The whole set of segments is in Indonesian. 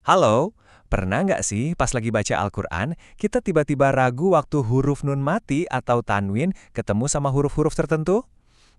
Halo, pernah nggak sih pas lagi baca Al-Quran, kita tiba-tiba ragu waktu huruf nun mati atau tanwin ketemu sama huruf-huruf tertentu?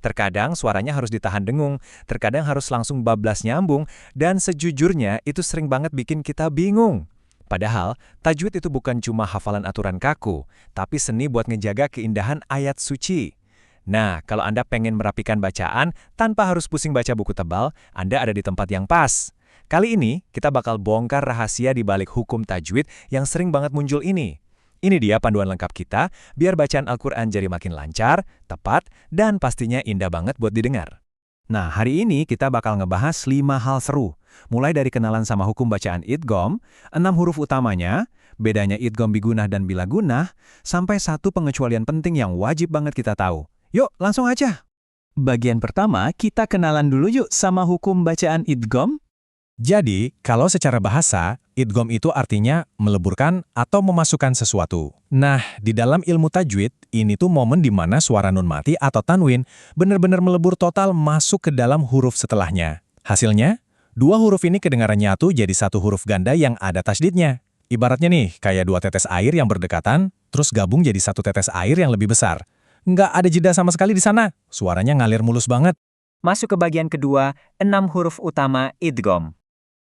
Terkadang suaranya harus ditahan dengung, terkadang harus langsung bablas nyambung, dan sejujurnya itu sering banget bikin kita bingung. Padahal, tajwid itu bukan cuma hafalan aturan kaku, tapi seni buat ngejaga keindahan ayat suci. Nah, kalau Anda pengen merapikan bacaan tanpa harus pusing baca buku tebal, Anda ada di tempat yang pas. Kali ini, kita bakal bongkar rahasia di balik hukum tajwid yang sering banget muncul ini. Ini dia panduan lengkap kita, biar bacaan Al-Quran jadi makin lancar, tepat, dan pastinya indah banget buat didengar. Nah, hari ini kita bakal ngebahas 5 hal seru. Mulai dari kenalan sama hukum bacaan idgham, 6 huruf utamanya, bedanya idgham bigunah dan bilagunah, sampai satu pengecualian penting yang wajib banget kita tahu. Yuk, langsung aja! Bagian pertama, kita kenalan dulu yuk sama hukum bacaan idgham. Jadi, kalau secara bahasa, idgham itu artinya meleburkan atau memasukkan sesuatu. Nah, di dalam ilmu tajwid, ini tuh momen di mana suara nun mati atau tanwin benar-benar melebur total masuk ke dalam huruf setelahnya. Hasilnya, dua huruf ini kedengaran nyatu jadi satu huruf ganda yang ada tasdidnya. Ibaratnya nih, kayak dua tetes air yang berdekatan, terus gabung jadi satu tetes air yang lebih besar. Nggak ada jeda sama sekali di sana, suaranya ngalir mulus banget. Masuk ke bagian kedua, 6 huruf utama idgham.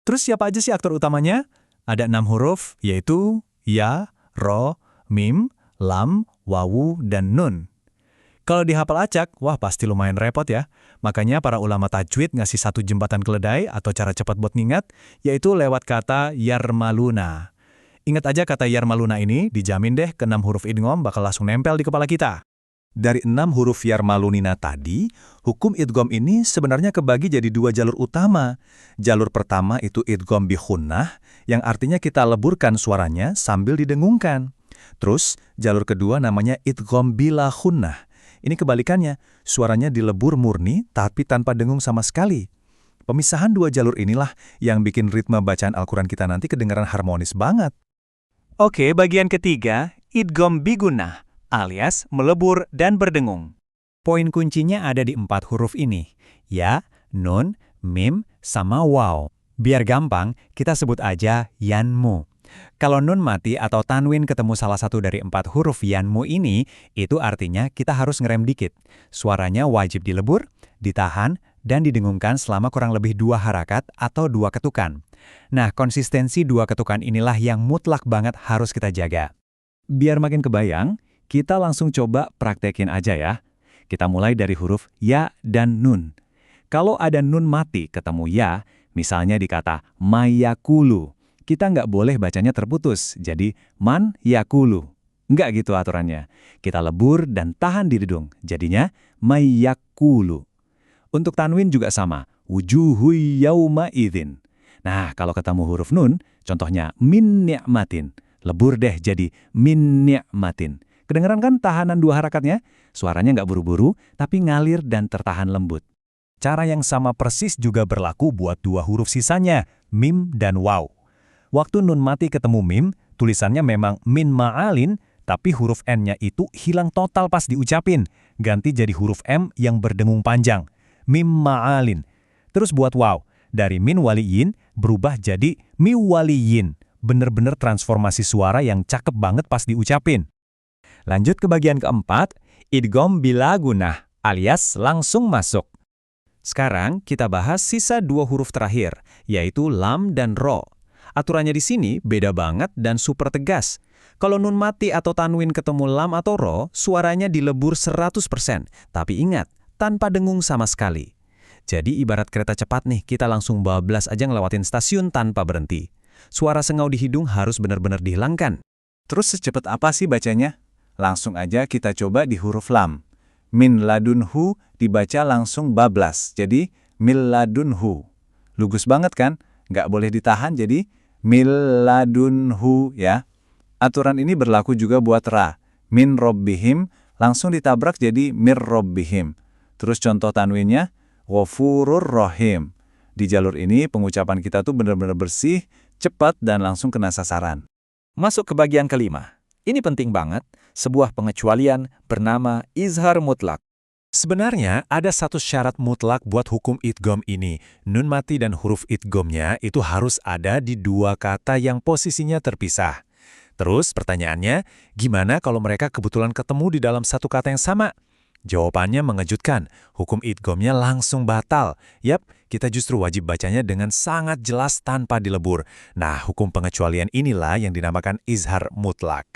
Terus siapa aja sih aktor utamanya? Ada 6 huruf, yaitu ya, ro, mim, lam, wawu, dan nun. Kalau dihafal acak, wah pasti lumayan repot ya. Makanya para ulama tajwid ngasih satu jembatan keledai atau cara cepat buat ngingat, yaitu lewat kata yarmaluna. Ingat aja kata yarmaluna ini, dijamin deh ke 6 huruf idgham bakal langsung nempel di kepala kita. Dari 6 huruf yarmalunina tadi, hukum idgham ini sebenarnya kebagi jadi 2 jalur utama. Jalur pertama itu idgham bi khunnah, yang artinya kita leburkan suaranya sambil didengungkan. Terus, jalur kedua namanya idgham bila khunnah. Ini kebalikannya, suaranya dilebur murni tapi tanpa dengung sama sekali. Pemisahan 2 jalur inilah yang bikin ritme bacaan Al-Quran kita nanti kedengaran harmonis banget. Oke, bagian ketiga, idgham bigunah, alias melebur dan berdengung. Poin kuncinya ada di 4 huruf ini, ya, nun, mim, sama waw. Biar gampang, kita sebut aja yanmu. Kalau nun mati atau tanwin ketemu salah satu dari 4 huruf yanmu ini, itu artinya kita harus ngerem dikit. Suaranya wajib dilebur, ditahan, dan didengungkan selama kurang lebih 2 harakat atau 2 ketukan. Nah, konsistensi 2 ketukan inilah yang mutlak banget harus kita jaga. Biar makin kebayang, kita langsung coba praktekin aja ya. Kita mulai dari huruf ya dan nun. Kalau ada nun mati ketemu ya, misalnya di kata mayakulu, kita nggak boleh bacanya terputus, jadi man yakulu. Nggak gitu aturannya. Kita lebur dan tahan di hidung, jadinya mayakulu. Untuk tanwin juga sama, wujuhu yauma idzin. Nah, kalau ketemu huruf nun, contohnya min ni'matin, lebur deh jadi min ni'matin. Kedengeran kan tahanan 2 harakatnya? Suaranya nggak buru-buru, tapi ngalir dan tertahan lembut. Cara yang sama persis juga berlaku buat 2 huruf sisanya, mim dan waw. Waktu nun mati ketemu mim, tulisannya memang min ma'alin, tapi huruf n-nya itu hilang total pas diucapin. Ganti jadi huruf m yang berdengung panjang, mim ma'alin. Terus buat waw, dari min waliyin berubah jadi mi waliyin. Bener-bener transformasi suara yang cakep banget pas diucapin. Lanjut ke bagian keempat, idgham bilagunah, alias langsung masuk. Sekarang kita bahas sisa 2 huruf terakhir, yaitu lam dan ro. Aturannya di sini beda banget dan super tegas. Kalau nun mati atau tanwin ketemu lam atau ro, suaranya dilebur 100%. Tapi ingat, tanpa dengung sama sekali. Jadi ibarat kereta cepat nih, kita langsung bablas aja ngelewatin stasiun tanpa berhenti. Suara sengau di hidung harus benar-benar dihilangkan. Terus secepat apa sih bacanya? Langsung aja kita coba di huruf lam. Min ladunhu dibaca langsung bablas, jadi mil ladunhu. Lugus banget kan? Nggak boleh ditahan, jadi mil ladunhu ya. Aturan ini berlaku juga buat ra. Min robbihim langsung ditabrak jadi mir robbihim. Terus contoh tanwinnya, ghafurur rohim. Di jalur ini pengucapan kita tuh benar-benar bersih, cepat, dan langsung kena sasaran. Masuk ke bagian kelima. Ini penting banget, sebuah pengecualian bernama izhar mutlak. Sebenarnya ada satu syarat mutlak buat hukum idgham ini. Nun mati dan huruf idghamnya itu harus ada di dua kata yang posisinya terpisah. Terus pertanyaannya, gimana kalau mereka kebetulan ketemu di dalam satu kata yang sama? Jawabannya mengejutkan, hukum idghamnya langsung batal. Yap, kita justru wajib bacanya dengan sangat jelas tanpa dilebur. Nah, hukum pengecualian inilah yang dinamakan izhar mutlak.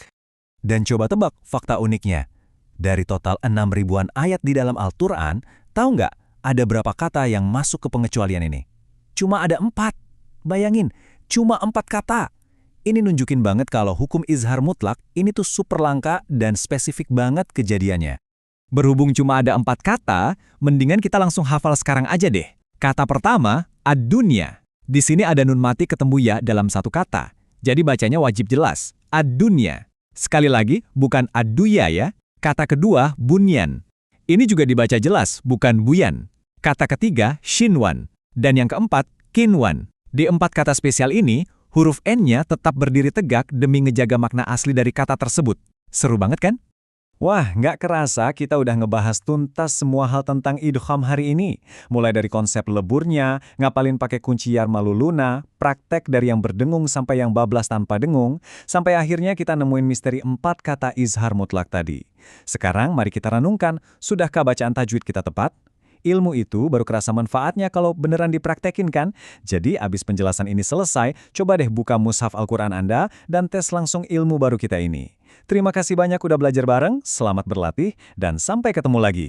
Dan coba tebak fakta uniknya. Dari total 6 ribuan ayat di dalam Al-Quran, tahu nggak ada berapa kata yang masuk ke pengecualian ini? Cuma ada 4. Bayangin, cuma 4 kata. Ini nunjukin banget kalau hukum izhar mutlak ini tuh super langka dan spesifik banget kejadiannya. Berhubung cuma ada 4 kata, mendingan kita langsung hafal sekarang aja deh. Kata pertama, ad-dunya. Di sini ada nun mati ketemu ya dalam satu kata. Jadi bacanya wajib jelas, ad-dunya. Sekali lagi, bukan ad-duya ya. Kata kedua, bunyan. Ini juga dibaca jelas, bukan buyan. Kata ketiga, shinwan. Dan yang keempat, kinwan. Di 4 kata spesial ini, huruf N-nya tetap berdiri tegak demi ngejaga makna asli dari kata tersebut. Seru banget kan? Wah, nggak kerasa kita udah ngebahas tuntas semua hal tentang idgham hari ini. Mulai dari konsep leburnya, ngapalin pakai kunci Yarmaluluna, praktek dari yang berdengung sampai yang bablas tanpa dengung, sampai akhirnya kita nemuin misteri 4 kata izhar mutlak tadi. Sekarang mari kita renungkan, sudahkah bacaan tajwid kita tepat? Ilmu itu baru kerasa manfaatnya kalau beneran dipraktekin kan? Jadi abis penjelasan ini selesai, coba deh buka mushaf Al-Quran Anda dan tes langsung ilmu baru kita ini. Terima kasih banyak udah belajar bareng, selamat berlatih, dan sampai ketemu lagi.